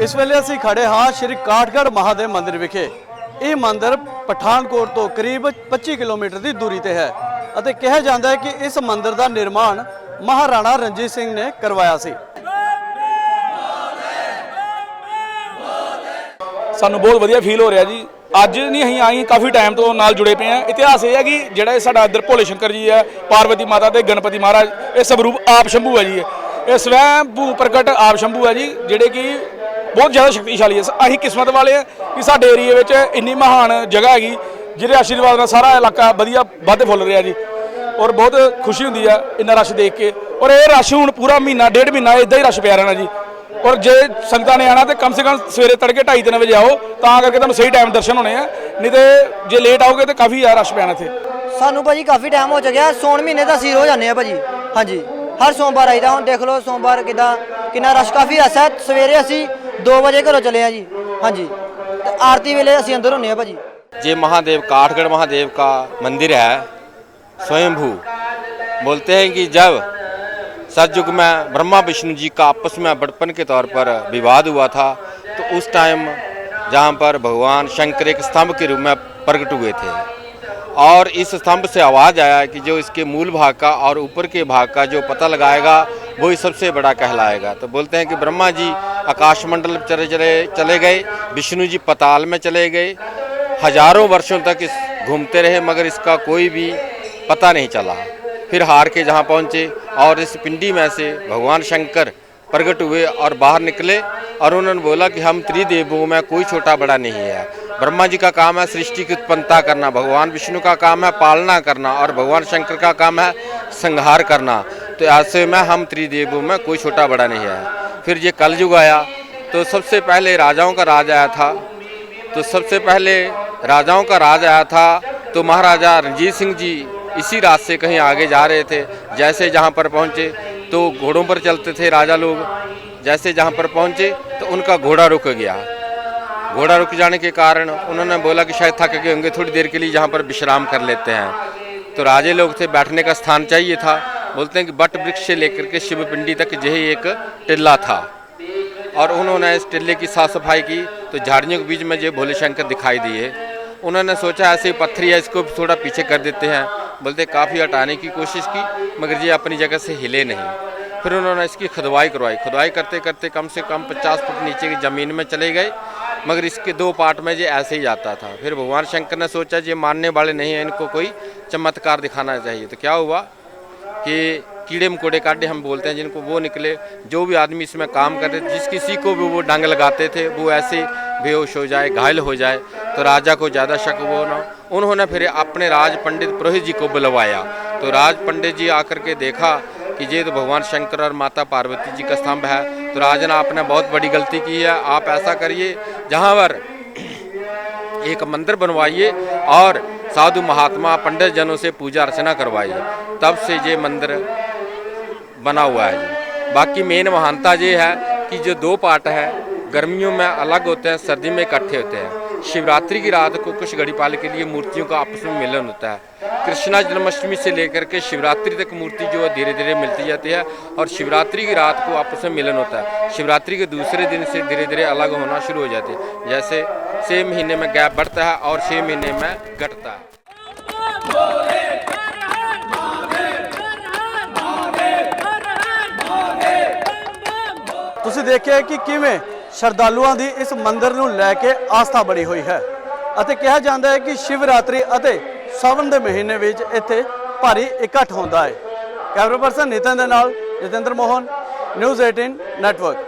इस वेले असीं खड़े हाँ श्री काठगढ़ महादेव मंदिर विखे। ये मंदिर पठानकोट तो करीब 25 किलोमीटर की दूरी ते है अते कहा जाता है कि इस मंदिर का निर्माण महाराणा रणजीत सिंह ने करवाया सी। सानू बहुत वधिया फील हो रहा जी। अज नहीं अं आई काफ़ी टाइम तो नाल जुड़े पे हैं। इतिहास यह है कि जोड़ा साडा इधर भोले शंकर जी है, पार्वती माता ते गणपति महाराज, ये स्वरूप आप शंभू है जी। ये स्वयं भू प्रकट आप शंभू है जी, जोड़े कि बहुत ज़्यादा शक्तिशाली है। असीं किस्मत वाले हैं कि साडे एरिए में इन्नी महान जगह हैगी जिहदे आशीर्वाद नाल सारा इलाका वधिया वध फुल रहा जी। और बहुत खुशी होंदी है इन्ना रश देख के। और ये रश हुण पूरा महीना डेढ़ महीना इदा ही रश पिया रहना जी। और जे संगतां ने आना तो कम से कम सवेरे तड़के 2:30-3 बजे आओ, तां करके तुहानूं सही टाइम दर्शन होने हैं। नहीं तो जे लेट आओगे तो काफ़ी ज़्यादा रश पैना इत्थे। सानू भाजी काफ़ी टाइम हो चुका है, सौन महीने का असीं रोज़ आने हैं भाजी। हाँ जी, हर सोमवार आईदा। हुण देख लो सोमवार कितना रश, काफ़ी रश है। सवेरे असीं 2 बजे घरों चले हैं जी। हाँ जी, तो आरती वेले असीं अंदर होने हैं भाजी। ये महादेव काठगढ़ महादेव का मंदिर है, स्वयंभू। बोलते हैं कि जब सतयुग में ब्रह्मा विष्णु जी का आपस में बड़पन के तौर पर विवाद हुआ था, तो उस टाइम जहाँ पर भगवान शंकर एक स्तंभ के रूप में प्रकट हुए थे और इस स्तंभ से आवाज़ आया कि जो इसके मूल भाग का और ऊपर के भाग का जो पता लगाएगा वही सबसे बड़ा कहलाएगा। तो बोलते हैं कि ब्रह्मा जी आकाशमंडल चले गए, विष्णु जी पताल में चले गए, हजारों वर्षों तक इस घूमते रहे मगर इसका कोई भी पता नहीं चला। फिर हार के जहाँ पहुँचे और इस पिंडी में से भगवान शंकर प्रकट हुए और बाहर निकले और उन्होंने बोला कि हम त्रिदेवों में कोई छोटा बड़ा नहीं है। ब्रह्मा जी का काम है सृष्टि की उत्पन्नता करना, भगवान विष्णु का काम है पालना करना और भगवान शंकर का काम है संहार करना। तो ऐसे में हम त्रिदेवों में कोई छोटा बड़ा नहीं है। फिर ये कलयुग आया तो सबसे पहले राजाओं का राज आया था। तो महाराजा रणजीत सिंह जी इसी रास्ते से कहीं आगे जा रहे थे। जैसे जहाँ पर पहुँचे तो घोड़ों पर चलते थे राजा लोग। जैसे जहाँ पर पहुँचे तो उनका घोड़ा रुक गया। घोड़ा रुक जाने के कारण उन्होंने बोला कि शायद थक गए होंगे, थोड़ी देर के लिए यहाँ पर विश्राम कर लेते हैं। तो राजे लोग थे, बैठने का स्थान चाहिए था। बोलते हैं कि बट वृक्ष से लेकर के शिव पिंडी तक यही एक टिल्ला था और उन्होंने इस टिल्ले की साफ सफाई की तो झाड़ियों के बीच में जो भोले शंकर दिखाई दिए। उन्होंने सोचा ऐसे पत्थर है इसको थोड़ा पीछे कर देते हैं। बोलते काफ़ी हटाने की कोशिश की मगर ये अपनी जगह से हिले नहीं। फिर उन्होंने इसकी खुदवाई करवाई। खुदवाई करते करते कम से कम 50 फुट नीचे की ज़मीन में चले गए मगर इसके 2 पार्ट में ये ऐसे ही जाता था। फिर भगवान शंकर ने सोचा ये मानने वाले नहीं हैं, इनको कोई चमत्कार दिखाना चाहिए। तो क्या हुआ कि कीड़े मकोड़े काटे हम बोलते हैं जिनको, वो निकले। जो भी आदमी इसमें काम करते थे, जिस किसी को भी वो डंग लगाते थे वो ऐसे बेहोश हो जाए, घायल हो जाए। तो राजा को ज़्यादा शक वो ना, उन्होंने फिर अपने राज पंडित पुरोहित जी को बुलवाया। तो राज पंडित जी आकर के देखा कि ये तो भगवान शंकर और माता पार्वती जी का स्तंभ है। तो राजा ने आपने बहुत बड़ी गलती की है, आप ऐसा करिए जहाँ पर एक मंदिर बनवाइए और साधु महात्मा पंडित जनों से पूजा अर्चना करवाइए। तब से ये मंदिर बना हुआ है जी। बाकी मेन महानता ये है कि जो 2 पार्ट है गर्मियों में अलग होते हैं, सर्दी में इकट्ठे होते हैं। शिवरात्रि की रात को कुछ घड़ी पाल के लिए मूर्तियों का आपस में मिलन होता है। कृष्णा जन्माष्टमी से लेकर के शिवरात्रि तक मूर्ति जो है धीरे धीरे मिलती जाती है और शिवरात्रि की रात को आपस में मिलन होता है। शिवरात्रि के दूसरे दिन से धीरे धीरे अलग होना शुरू हो जाती है। जैसे 6 महीने में गैप बढ़ता है और 6 महीने में घटता है। ਤੁਸੀਂ ਦੇਖਿਆ ਕਿ ਕਿਵੇਂ ਸ਼ਰਧਾਲੂਆਂ ਦੀ ਇਸ ਮੰਦਿਰ ਨੂੰ ਲੈ ਕੇ ਆਸਥਾ ਬੜੀ ਹੋਈ ਹੈ ਅਤੇ ਕਿਹਾ ਜਾਂਦਾ ਹੈ ਕਿ ਸ਼ਿਵਰਾਤਰੀ ਅਤੇ ਸਾਵਣ ਦੇ ਮਹੀਨੇ ਵਿੱਚ ਇੱਥੇ ਭਾਰੀ ਇਕੱਠ ਹੁੰਦਾ ਹੈ। ਕੈਮਰਾ ਪਰਸਨ ਨਿਤਨ ਦੇ ਨਾਲ ਜਤਿੰਦਰ ਮੋਹਨ, ਨਿਊਜ਼ 18 ਨੈਟਵਰਕ।